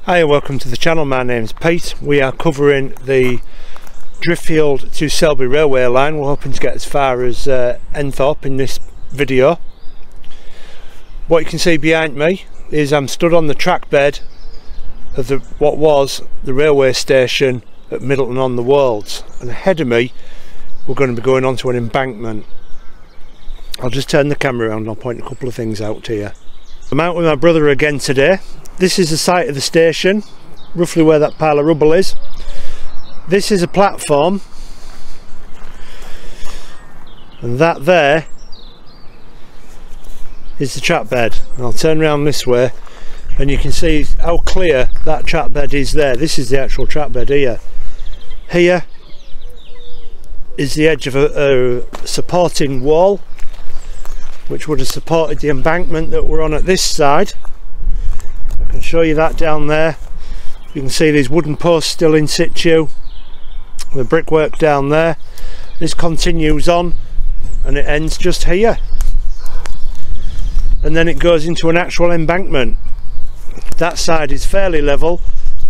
Hi and welcome to the channel. My name's Pete. We are covering the Driffield to Selby railway line. We're hoping to get as far as Enthorpe in this video. What you can see behind me is I'm stood on the track bed of what was the railway station at Middleton on the Wolds, and ahead of me we're going to be going onto an embankment. I'll just turn the camera around and I'll point a couple of things out to you. I'm out with my brother again today. This is the site of the station, roughly where that pile of rubble is. This is a platform, and that there is the track bed. And I'll turn around this way and you can see how clear that track bed is there. This is the actual track bed here. Here is the edge of a supporting wall which would have supported the embankment that we're on at this side. I can show you that down there. You can see these wooden posts still in situ, the brickwork down there. This continues on and it ends just here, and then it goes into an actual embankment. That side is fairly level,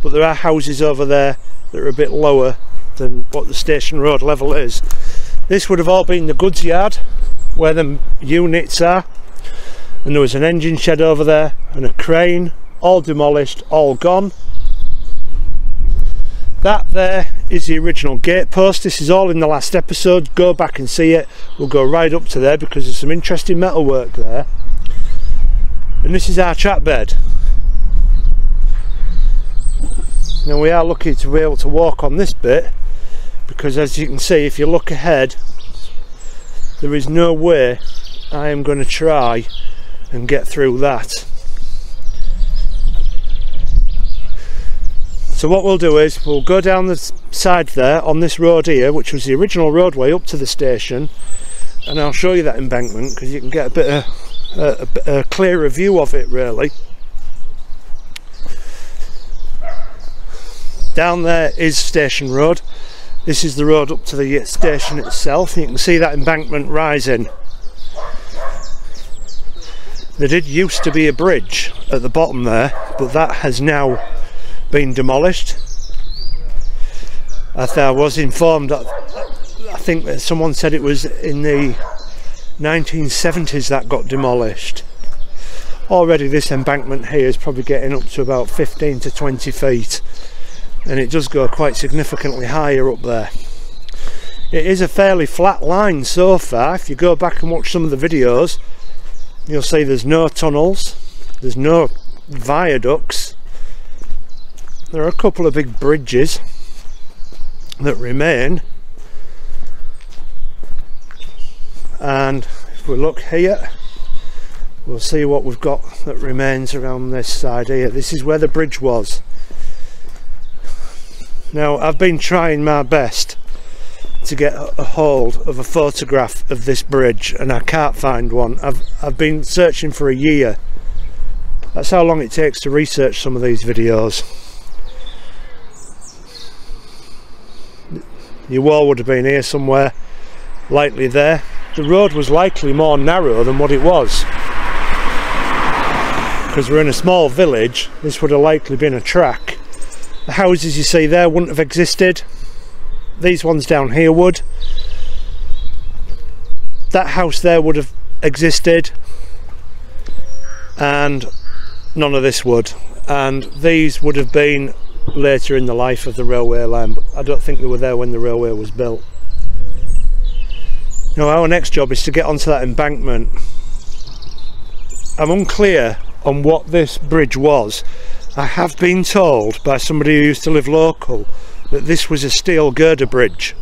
but there are houses over there that are a bit lower than what the station road level is. This would have all been the goods yard where the units are, and there was an engine shed over there and a crane, all demolished, all gone. That there is the original gate post. This is all in the last episode. Go back and see it. We'll go right up to there because there's some interesting metalwork there. And this is our track bed. Now we are lucky to be able to walk on this bit, because as you can see, if you look ahead, there is no way I am going to try and get through that. So what we'll do is we'll go down the side there on this road here, which was the original roadway up to the station, and I'll show you that embankment because you can get a bit of a clearer view of it really. Down there is Station Road. This is the road up to the station itself. You can see that embankment rising. There did used to be a bridge at the bottom there, but that has now been demolished. I was informed that I think that someone said it was in the 1970s that got demolished. Already this embankment here is probably getting up to about 15 to 20 feet, and it does go quite significantly higher up there. It is a fairly flat line so far. If you go back and watch some of the videos, you'll see there's no tunnels, there's no viaducts. There are a couple of big bridges that remain, and if we look here we'll see what we've got that remains around this side here. This is where the bridge was. Now I've been trying my best to get a hold of a photograph of this bridge and I can't find one. I've been searching for a year. That's how long it takes to research some of these videos. Your wall would have been here somewhere, likely there. The road was likely more narrow than what it was. Because we're in a small village, this would have likely been a track. The houses you see there wouldn't have existed. These ones down here would. That house there would have existed, and none of this would. And these would have been later in the life of the railway line, but I don't think they were there when the railway was built. Now our next job is to get onto that embankment. I'm unclear on what this bridge was. I have been told by somebody who used to live local that this was a steel girder bridge,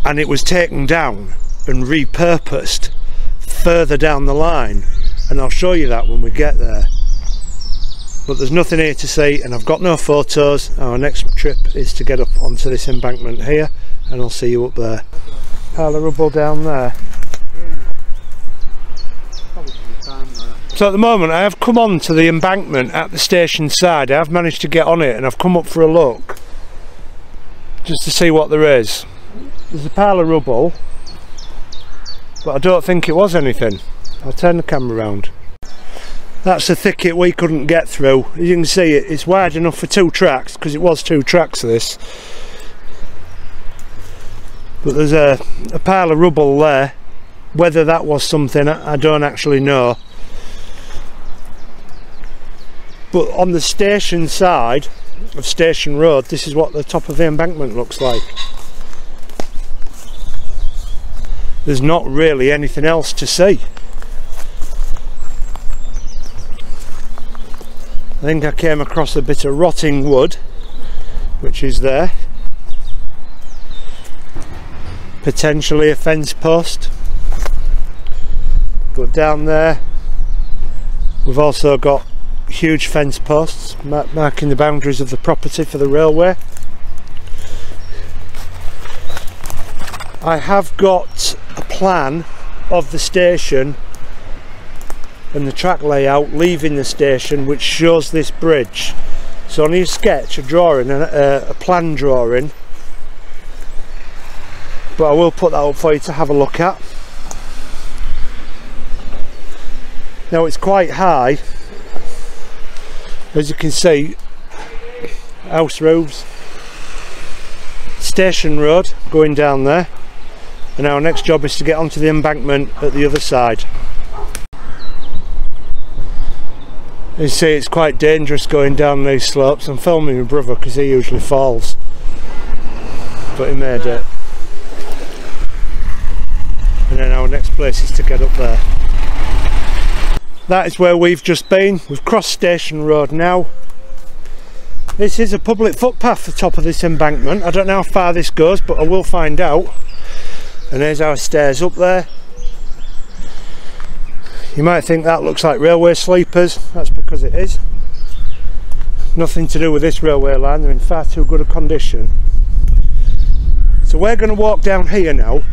and it was taken down and repurposed further down the line, and I'll show you that when we get there. But there's nothing here to see, and I've got no photos. Our next trip is to get up onto this embankment here, and I'll see you up there. Pile of rubble down there. So at the moment I have come on to the embankment at the station side. I have managed to get on it and I've come up for a look just to see what there is. There's a pile of rubble, but I don't think it was anything. I'll turn the camera around. That's the thicket we couldn't get through. As you can see, it's wide enough for 2 tracks, because it was 2 tracks this. But there's a pile of rubble there. Whether that was something, I don't actually know. But on the station side of Station Road, this is what the top of the embankment looks like. There's not really anything else to see. I think I came across a bit of rotting wood, which is there. Potentially a fence post. But down there we've also got huge fence posts marking the boundaries of the property for the railway. I have got a plan of the station and the track layout leaving the station, which shows this bridge. So I need a sketch, a drawing, a plan drawing, but I will put that up for you to have a look at. Now it's quite high, as you can see. House roofs, Station Road going down there, and our next job is to get onto the embankment at the other side. You see, it's quite dangerous going down these slopes. I'm filming my brother because he usually falls, but he made it. And then our next place is to get up there. That is where we've just been. We've crossed Station Road now. This is a public footpath at the top of this embankment. I don't know how far this goes, but I will find out. And there's our stairs up there. You might think that looks like railway sleepers. That's because it is. Nothing to do with this railway line. They're in far too good a condition. So we're going to walk down here now.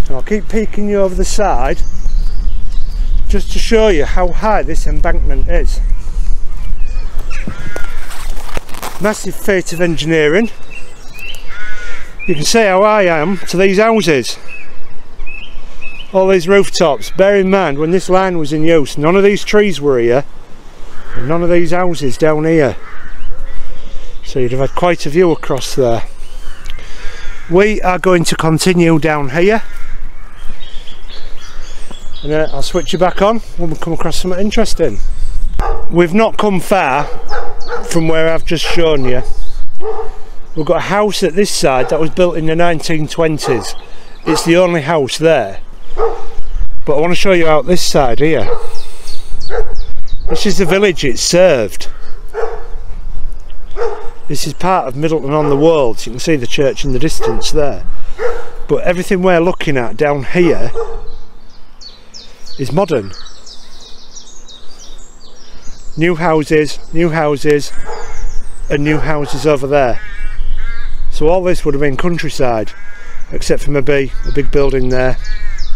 And I'll keep peeking you over the side, just to show you how high this embankment is. Massive feat of engineering. You can see how high I am to these houses. All these rooftops. Bear in mind, when this line was in use, none of these trees were here, and none of these houses down here. So you'd have had quite a view across there. We are going to continue down here. And I'll switch you back on when we come across something interesting. We've not come far from where I've just shown you. We've got a house at this side that was built in the 1920s. It's the only house there. But I want to show you out this side here. This is the village it served. This is part of Middleton on the Wolds. You can see the church in the distance there. But everything we're looking at down here is modern. New houses, and new houses over there. So all this would have been countryside, except for maybe a big building there.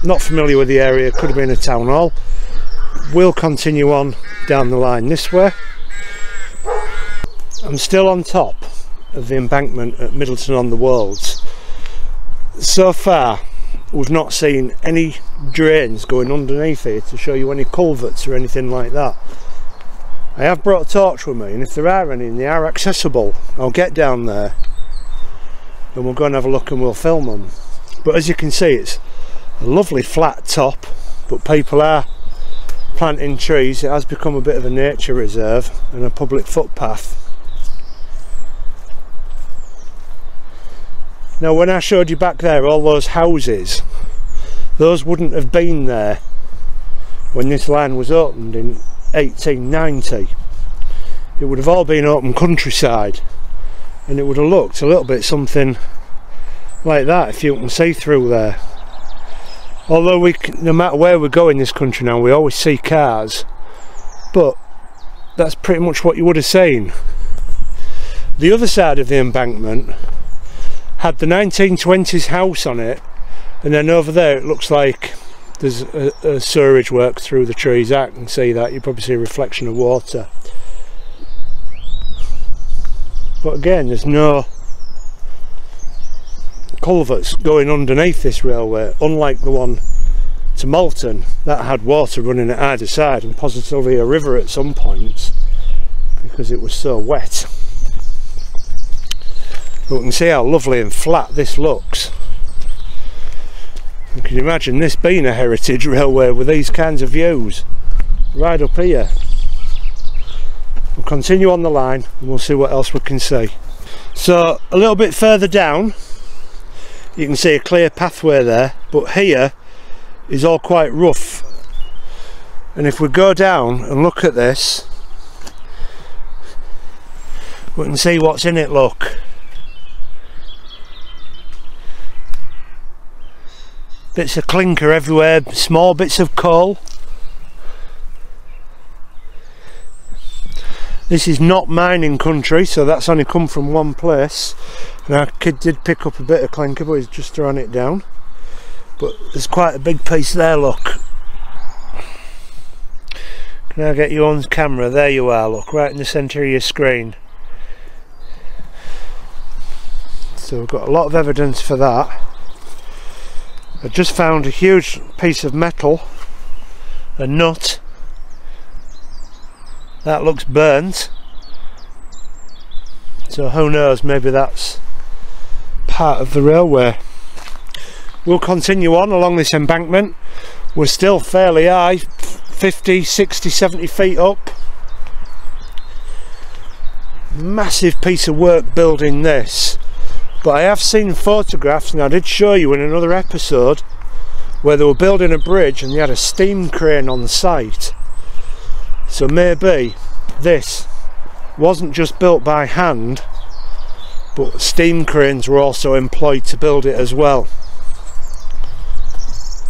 Not familiar with the area, could have been a town hall. We'll continue on down the line this way. I'm still on top of the embankment at Middleton on the Wolds. So far we've not seen any drains going underneath here to show you any culverts or anything like that. I have brought a torch with me, and if there are any and they are accessible, I'll get down there and we'll go and have a look and we'll film them. But as you can see, it's a lovely flat top, but people are planting trees. It has become a bit of a nature reserve and a public footpath. Now when I showed you back there all those houses, those wouldn't have been there when this line was opened in 1890. It would have all been open countryside, and it would have looked a little bit something like that if you can see through there. Although no matter where we go in this country now, we always see cars, but that's pretty much what you would have seen. The other side of the embankment had the 1920s house on it, and then over there it looks like there's a sewerage work through the trees. I can see that. You probably see a reflection of water. But again, there's no culverts going underneath this railway, unlike the one to Middleton, that had water running at either side and positively a river at some points because it was so wet. But we can see how lovely and flat this looks. You can imagine this being a heritage railway with these kinds of views right up here. We'll continue on the line and we'll see what else we can see. So a little bit further down you can see a clear pathway there, but here is all quite rough, and if we go down and look at this we can see what's in it. Look, bits of clinker everywhere, small bits of coal. This is not mining country, so that's only come from one place. And our kid did pick up a bit of clinker, but he's just thrown it down. But there's quite a big piece there, look. Can I get you on camera? There you are, look, right in the centre of your screen. So we've got a lot of evidence for that. I just found a huge piece of metal, a nut. That looks burnt, so who knows, maybe that's part of the railway. We'll continue on along this embankment. We're still fairly high, 50, 60, 70 feet up. Massive piece of work building this, but I have seen photographs, and I did show you in another episode, where they were building a bridge and they had a steam crane on the site. So maybe this wasn't just built by hand, but steam cranes were also employed to build it as well.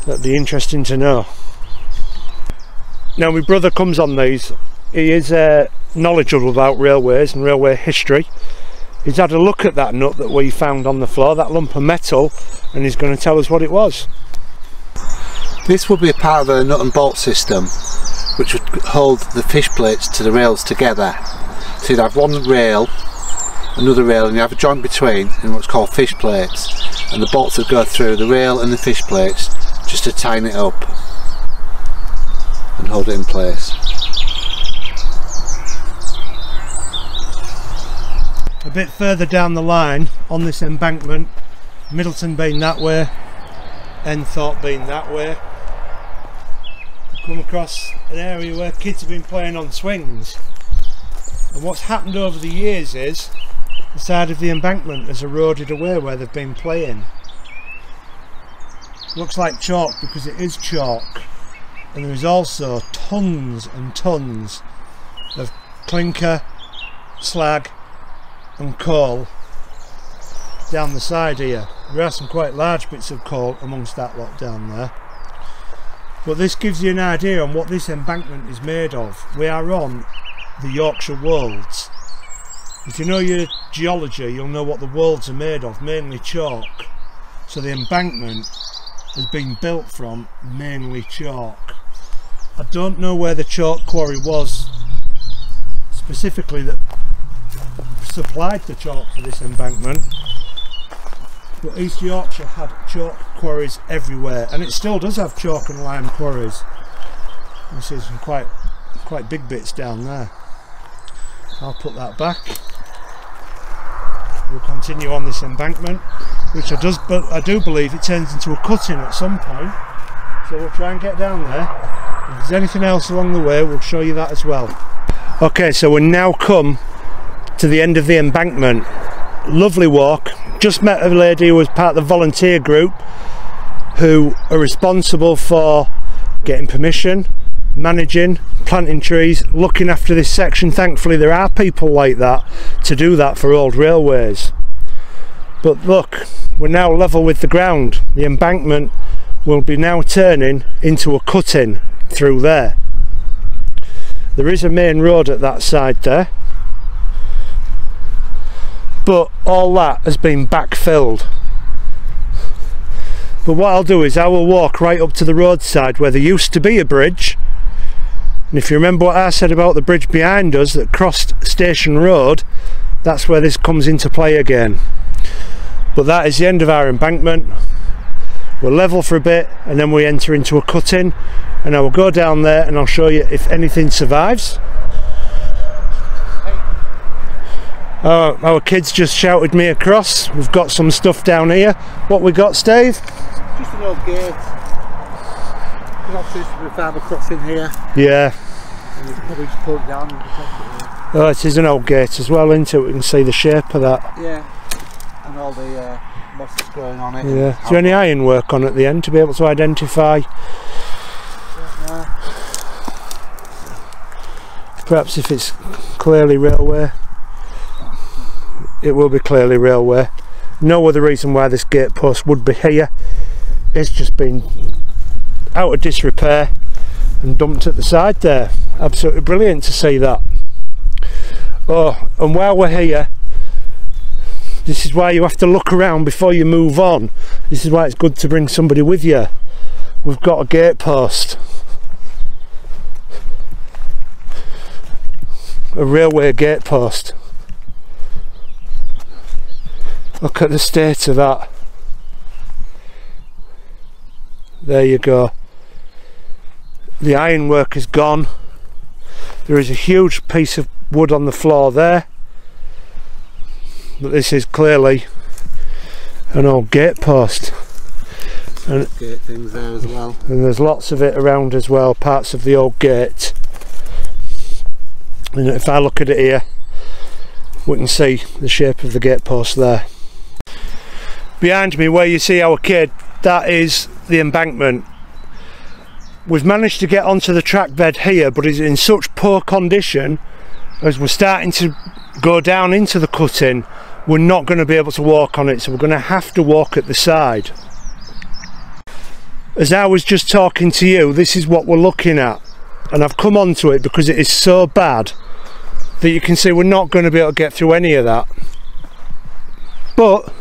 That'd be interesting to know. Now my brother comes on these. He is knowledgeable about railways and railway history. He's had a look at that nut that we found on the floor, that lump of metal, and he's going to tell us what it was. This would be a part of a nut and bolt system which would hold the fish plates to the rails together. So you'd have one rail, another rail, and you have a joint between in what's called fish plates, and the bolts would go through the rail and the fish plates just to tighten it up and hold it in place. A bit further down the line on this embankment, Middleton being that way, Enthorpe being that way, come across an area where kids have been playing on swings, and what's happened over the years is the side of the embankment has eroded away where they've been playing. Looks like chalk because it is chalk, and there is also tons and tons of clinker, slag and coal down the side here. There are some quite large bits of coal amongst that lot down there. But this gives you an idea on what this embankment is made of. We are on the Yorkshire Wolds. If you know your geology, you'll know what the wolds are made of, mainly chalk. So the embankment has been built from mainly chalk. I don't know where the chalk quarry was specifically that supplied the chalk for this embankment, but East Yorkshire had chalk quarries everywhere, and it still does have chalk and lime quarries. You see some quite big bits down there. I'll put that back. We'll continue on this embankment, which I do believe it turns into a cutting at some point, so we'll try and get down there. If there's anything else along the way, we'll show you that as well. Okay, so we're now come to the end of the embankment. Lovely walk. Just met a lady who was part of the volunteer group who are responsible for getting permission, managing, planting trees, looking after this section. Thankfully there are people like that to do that for old railways. But look, we're now level with the ground. The embankment will be now turning into a cutting through there. There is a main road at that side there, but all that has been backfilled. But what I'll do is I will walk right up to the roadside where there used to be a bridge, and if you remember what I said about the bridge behind us that crossed Station Road, that's where this comes into play again. But that is the end of our embankment. we'll level for a bit, and then we enter into a cut-in, and I will go down there and I'll show you if anything survives. Our kids just shouted me across. We've got some stuff down here. What we got, Steve? Just an old gate. We've got the fibre cuts in here. Yeah. And you can probably just pull it down and protect it here. Oh, it is an old gate as well, isn't it? We can see the shape of that. Yeah. And all the moss that's growing on it. Yeah. Is there any ironwork on at the end to be able to identify? No. Perhaps if it's clearly railway. It will be clearly railway. No other reason why this gate post would be here. It's just been out of disrepair and dumped at the side there. Absolutely brilliant to see that. Oh, and while we're here, this is why you have to look around before you move on. This is why it's good to bring somebody with you. We've got a gate post. A railway gate post. Look at the state of that. There you go. The ironwork is gone. There is a huge piece of wood on the floor there, but this is clearly an old gate post. And gate things there as well. And there's lots of it around as well, parts of the old gate. And if I look at it here, we can see the shape of the gate post there. Behind me, where you see our kid, that is the embankment. We've managed to get onto the track bed here, but it's in such poor condition, as we're starting to go down into the cut-in, we're not going to be able to walk on it, so we're going to have to walk at the side. As I was just talking to you, this is what we're looking at, and I've come onto it because it is so bad that you can see we're not going to be able to get through any of that. But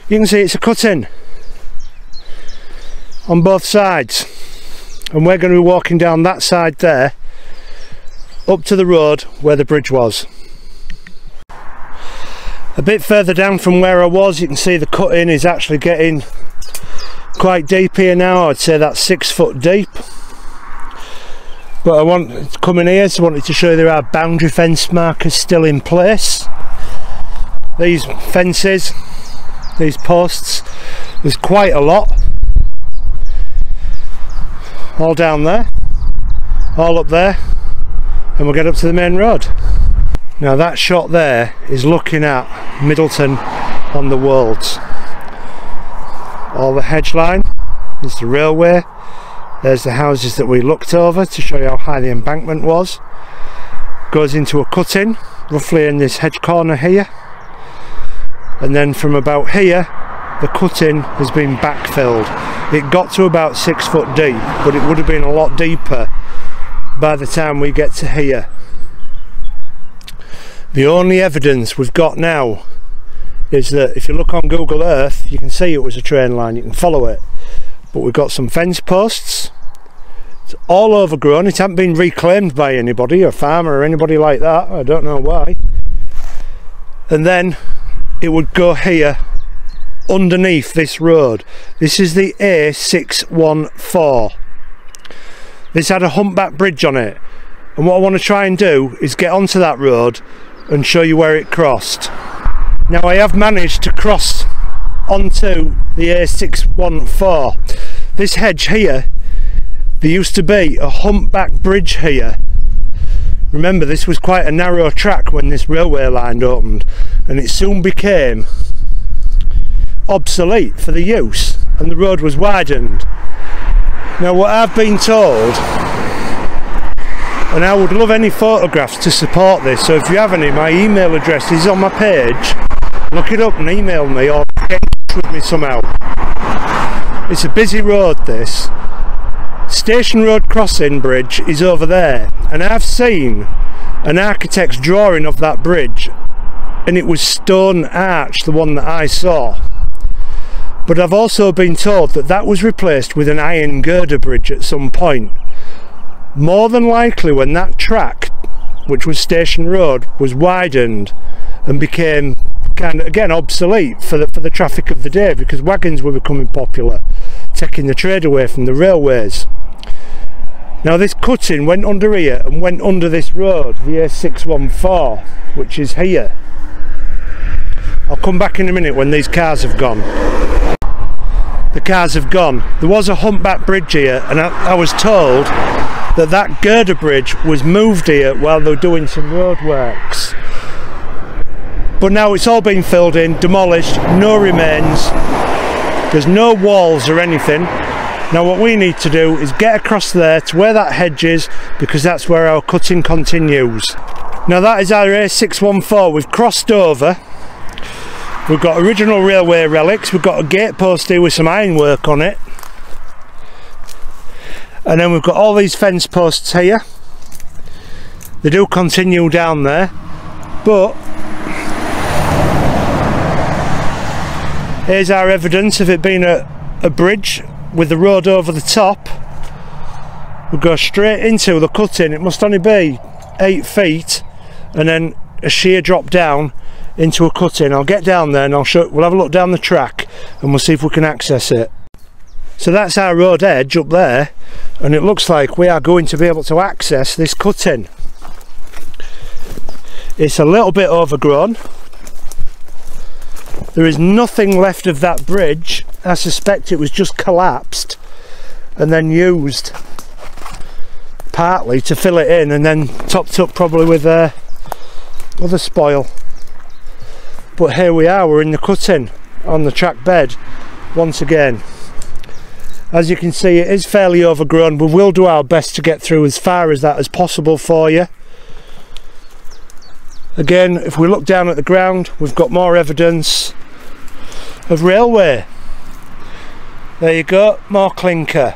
you can see it's a cut-in on both sides, and we're going to be walking down that side there up to the road where the bridge was. A bit further down from where I was, you can see the cut-in is actually getting quite deep here now. I'd say that's 6 foot deep, but I want to come in here, so I wanted to show you there are boundary fence markers still in place. These fences, these posts, there's quite a lot, all down there, all up there, and we'll get up to the main road. Now that shot there is looking at Middleton on the Wolds. All the hedge line is the railway. There's the houses that we looked over to show you how high the embankment was. Goes into a cut-in roughly in this hedge corner here, and then from about here the cut-in has been backfilled. It got to about 6 foot deep, but it would have been a lot deeper by the time we get to here. The only evidence we've got now is that if you look on Google Earth, you can see it was a train line, you can follow it, but we've got some fence posts. It's all overgrown. It hasn't been reclaimed by anybody, a farmer or anybody like that, I don't know why. And then it would go here underneath this road. This is the A614. This had a humpback bridge on it, and what I want to try and do is get onto that road and show you where it crossed. Now I have managed to cross onto the A614. This hedge here, there used to be a humpback bridge here. Remember, this was quite a narrow track when this railway line opened, and it soon became obsolete for the use, and the road was widened. Now what I've been told, and I would love any photographs to support this, so if you have any, my email address is on my page. Look it up and email me, or get in touch with me somehow. It's a busy road, this. Station Road Crossing Bridge is over there, and I've seen an architect's drawing of that bridge, and it was stone arch, the one that I saw. But I've also been told that that was replaced with an iron girder bridge at some point. More than likely when that track, which was Station Road, was widened and became kind of, again, obsolete for the traffic of the day, because wagons were becoming popular, taking the trade away from the railways. Now this cutting went under here and went under this road, the A614, which is here. I'll come back in a minute when these cars have gone. The cars have gone. There was a humpback bridge here, and I was told that that girder bridge was moved here while they were doing some roadworks. But now it's all been filled in, demolished, no remains, there's no walls or anything. Now what we need to do is get across there to where that hedge is, because that's where our cutting continues. Now that is our A614, we've crossed over. We've got original railway relics, we've got a gatepost here with some ironwork on it. And then we've got all these fence posts here. They do continue down there, but here's our evidence of it being a bridge with the road over the top. We'll go straight into the cutting. It must only be 8 feet, and then a sheer drop down into a cutting. I'll get down there and we'll have a look down the track and we'll see if we can access it. So that's our road edge up there, and it looks like we are going to be able to access this cutting. It's a little bit overgrown. There is nothing left of that bridge. I suspect it was just collapsed and then used partly to fill it in, and then topped up probably with other spoil. But here we are, we're in the cutting on the track bed once again. As you can see, it is fairly overgrown. We will do our best to get through as far as that as possible for you. Again, if we look down at the ground, we've got more evidence of railway. There you go, more clinker.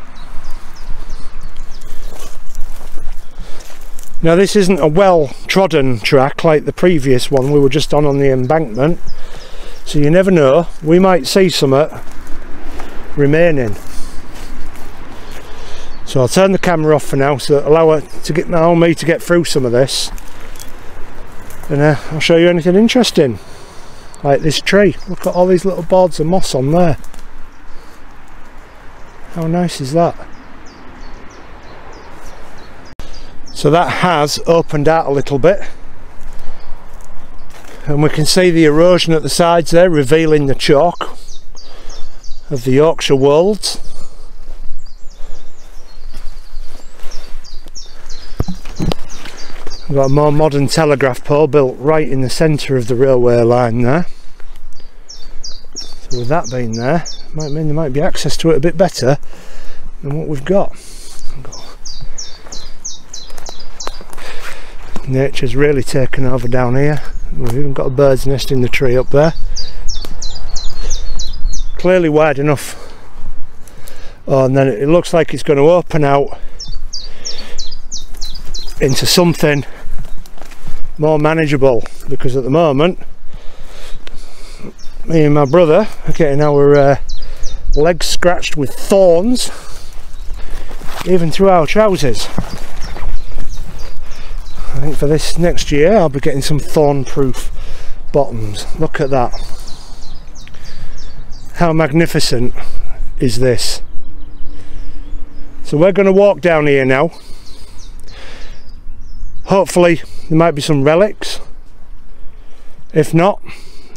Now this isn't a well trodden track like the previous one we were just on the embankment, so you never know, we might see something remaining. So I'll turn the camera off for now, so allow me to get through some of this, and I'll show you anything interesting, like this tree. Look at all these little boards of moss on there. How nice is that? So that has opened out a little bit, and we can see the erosion at the sides there, revealing the chalk of the Yorkshire Wolds. We've got a more modern telegraph pole built right in the centre of the railway line there. So with that being there, might mean there might be access to it a bit better than what we've got. Nature's really taken over down here. We've even got a bird's nest in the tree up there. Clearly wide enough. Oh, and then it looks like it's going to open out into something more manageable, because at the moment me and my brother are getting our legs scratched with thorns even through our trousers. I think for this next year I'll be getting some thorn proof bottoms. Look at that. How magnificent is this? So we're going to walk down here now. Hopefully there might be some relics. If not,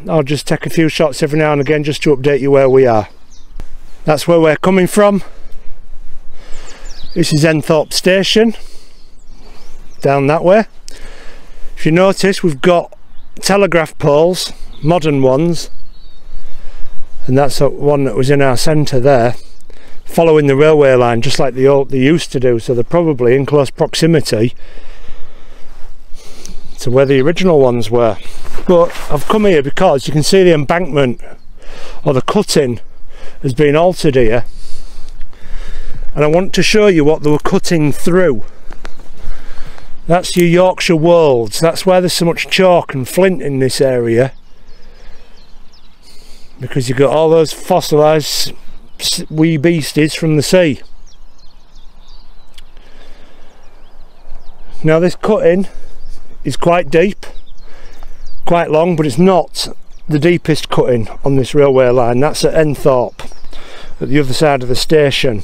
I'll just take a few shots every now and again just to update you where we are. That's where we're coming from. This is Enthorpe station, down that way. If you notice, we've got telegraph poles, modern ones, and that's one that was in our centre there, following the railway line just like they used to do, so they're probably in close proximity to where the original ones were. But I've come here because you can see the embankment, or the cutting, has been altered here, and I want to show you what they were cutting through. That's your Yorkshire Wolds. That's why there's so much chalk and flint in this area, because you've got all those fossilised wee beasties from the sea. Now this cutting is quite deep, quite long, but it's not the deepest cutting on this railway line. That's at Enthorpe, at the other side of the station,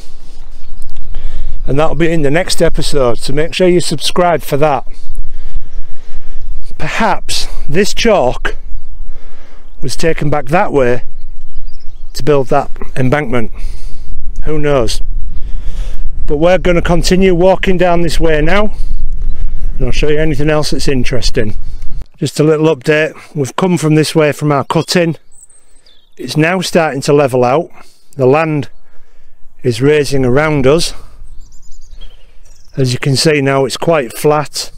and that'll be in the next episode, so make sure you subscribe for that. Perhaps this chalk was taken back that way to build that embankment, who knows. But we're going to continue walking down this way now, and I'll show you anything else that's interesting. Just a little update, we've come from this way from our cutting. It's now starting to level out, the land is raising around us. As you can see now, it's quite flat,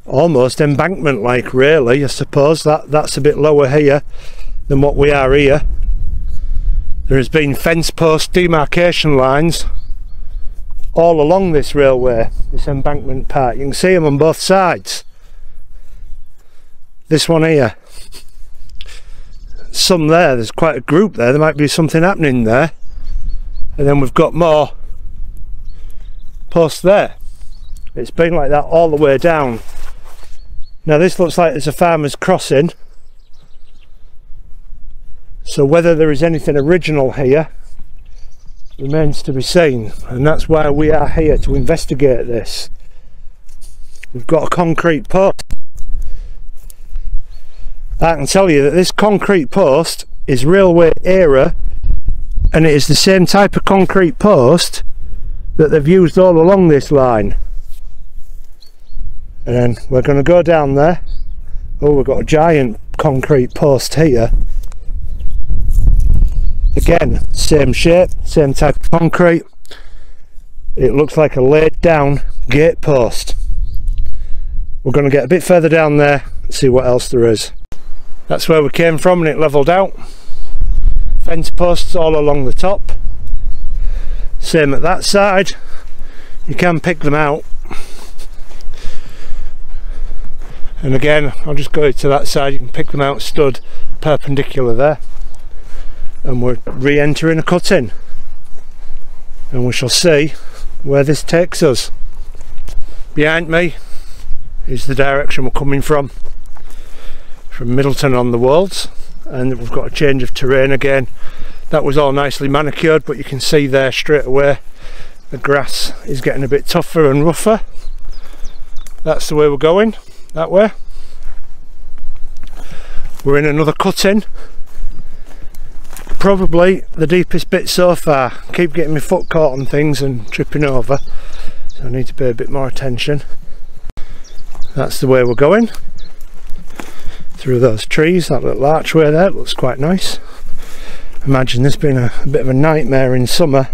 almost embankment like, really. I suppose that's a bit lower here than what we are here. There has been fence post demarcation lines all along this railway, this embankment part. You can see them on both sides. This one here, some there's quite a group there might be something happening there, and then we've got more posts there. It's been like that all the way down. Now this looks like there's a farmer's crossing, so whether there is anything original here remains to be seen, and that's why we are here, to investigate this. We've got a concrete post. I can tell you that this concrete post is railway era, and it is the same type of concrete post that they've used all along this line. And then we're going to go down there. Oh, we've got a giant concrete post here. Again, same shape, same type of concrete. It looks like a laid down gate post. We're going to get a bit further down there and see what else there is. That's where we came from, and it levelled out. Fence posts all along the top. Same at that side. You can pick them out. And again, I'll just go to that side, you can pick them out, stood perpendicular there. And we're re-entering a cutting, and we shall see where this takes us. Behind me is the direction we're coming from Middleton on the Wolds, and we've got a change of terrain again. That was all nicely manicured, but you can see there straight away the grass is getting a bit tougher and rougher. That's the way we're going, that way. We're in another cutting, probably the deepest bit so far. Keep getting my foot caught on things and tripping over, so I need to pay a bit more attention. That's the way we're going, through those trees. That little archway there looks quite nice. Imagine this being a bit of a nightmare in summer.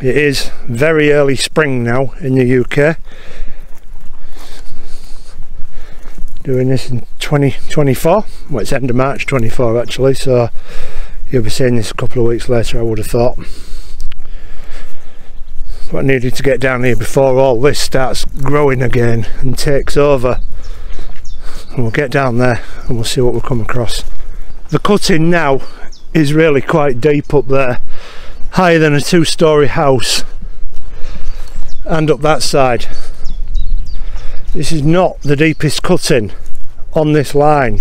It is very early spring now in the UK. Doing this in 2024, well, it's end of March 24 actually, so you'll be seeing this a couple of weeks later, I would have thought. But I needed to get down here before all this starts growing again and takes over. And we'll get down there and we'll see what we come across. The cutting now is really quite deep up there, higher than a two-storey house, and up that side. This is not the deepest cutting on this line.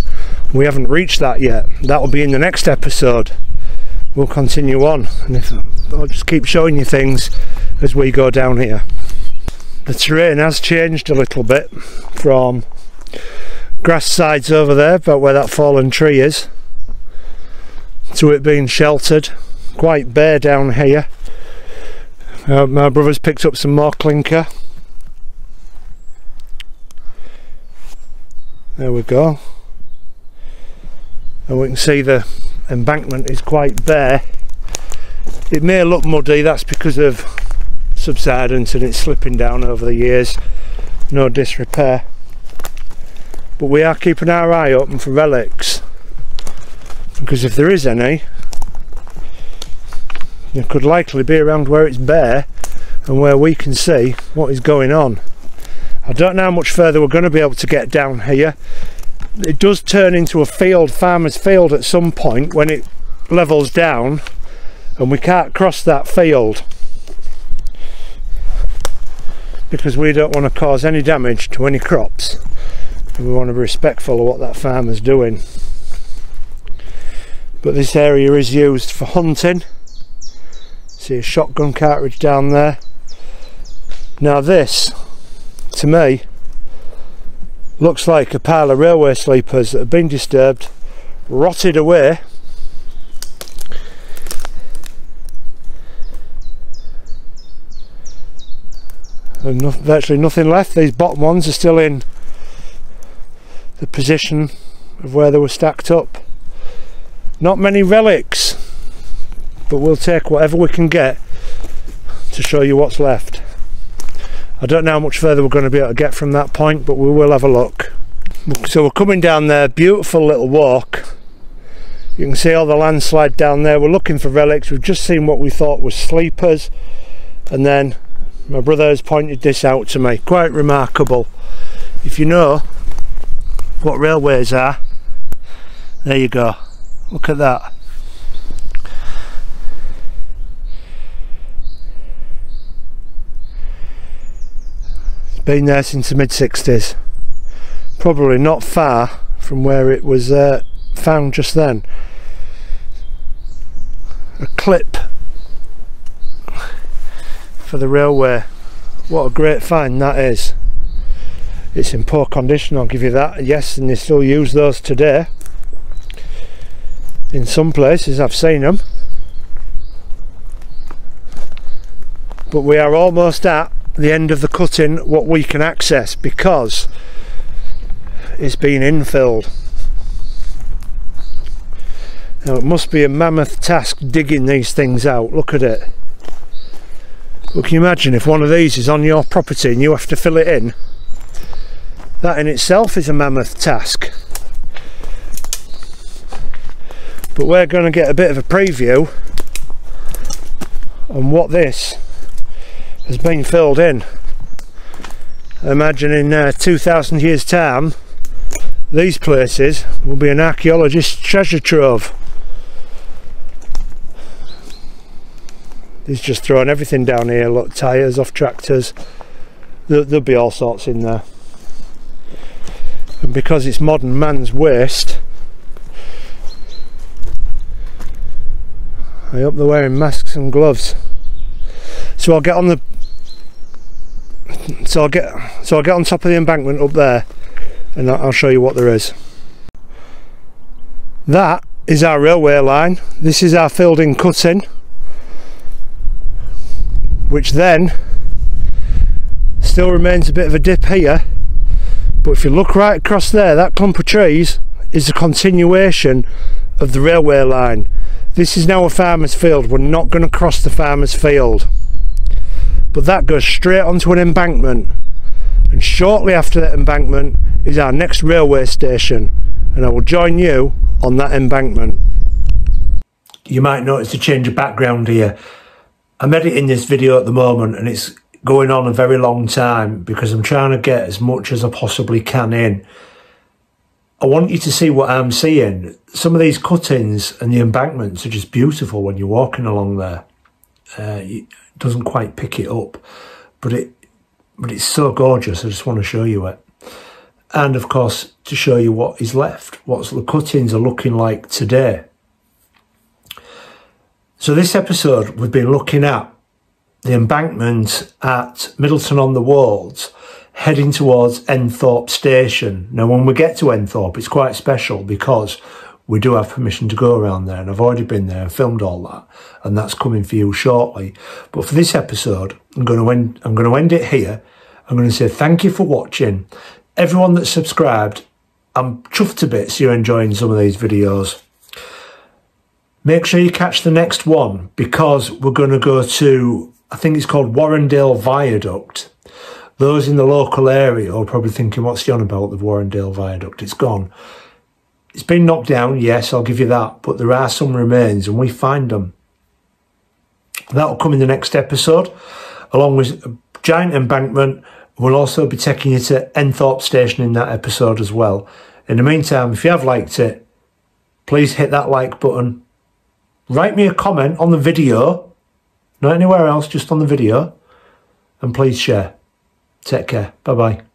We haven't reached that yet. That will be in the next episode. We'll continue on, and I'll just keep showing you things as we go down here. The terrain has changed a little bit from grass sides over there, about where that fallen tree is, to it being sheltered, quite bare down here. My brother's picked up some more clinker. There we go, and we can see the embankment is quite bare. It may look muddy, that's because of subsidence and it's slipping down over the years, no disrepair. But we are keeping our eye open for relics, because if there is any, they could likely be around where it's bare and where we can see what is going on. I don't know how much further we're going to be able to get down here. It does turn into a field, farmer's field at some point when it levels down, and we can't cross that field because we don't want to cause any damage to any crops. and we want to be respectful of what that farmer's doing. But this area is used for hunting. See a shotgun cartridge down there. Now this, to me, looks like a pile of railway sleepers that have been disturbed, rotted away, and virtually nothing left. These bottom ones are still in the position of where they were stacked up. Not many relics, but we'll take whatever we can get to show you what's left. I don't know how much further we're going to be able to get from that point, but we will have a look. So we're coming down there, beautiful little walk. You can see all the landslide down there. We're looking for relics. We've just seen what we thought was sleepers, and then my brother has pointed this out to me. Quite remarkable. If you know what railways are, there you go. Look at that. It's been there since the mid-60s. Probably not far from where it was found just then. A clip for the railway. What a great find that is. It's in poor condition, I'll give you that. Yes, and they still use those today. In some places I've seen them. But we are almost at the end of the cutting, what we can access, because it's been infilled. Now it must be a mammoth task digging these things out. Look at it. Well, can you imagine if one of these is on your property and you have to fill it in? That in itself is a mammoth task. But we're going to get a bit of a preview on what this has been filled in. Imagine in 2,000 years time these places will be an archaeologist's treasure trove. He's just throwing everything down here. Look, tyres off tractors, there'll be all sorts in there. And because it's modern man's waste, I hope they're wearing masks and gloves. So I'll get on the I'll get on top of the embankment up there, and I'll show you what there is. That is our railway line. This is our filled in cutting, which then still remains a bit of a dip here, but if you look right across there, that clump of trees is a continuation of the railway line. This is now a farmer's field. We're not going to cross the farmer's field, but that goes straight onto an embankment, and shortly after that embankment is our next railway station, and I will join you on that embankment. You might notice a change of background here. I'm editing this video at the moment and it's going on a very long time because I'm trying to get as much as I possibly can in. I want you to see what I'm seeing. Some of these cuttings and the embankments are just beautiful when you're walking along there. It doesn't quite pick it up, but it's so gorgeous. I just want to show you it. And of course, to show you what is left, what the cuttings are looking like today. So this episode, we've been looking at the embankment at Middleton on the Wolds, heading towards Enthorpe station. Now when we get to Enthorpe, it's quite special because we do have permission to go around there, and I've already been there and filmed all that, and that's coming for you shortly. But for this episode, I'm going to end it here. I'm going to say thank you for watching. Everyone that's subscribed, I'm chuffed to bits you're enjoying some of these videos. Make sure you catch the next one, because we're going to go to, I think it's called Warrendale Viaduct. Those in the local area are probably thinking, what's he on about, the Warrendale Viaduct? It's gone. It's been knocked down, yes, I'll give you that, but there are some remains and we find them. That'll come in the next episode, along with a giant embankment. We'll also be taking you to Enthorpe station in that episode as well. In the meantime, if you have liked it, please hit that like button. Write me a comment on the video, not anywhere else, just on the video, and please share. Take care. Bye bye.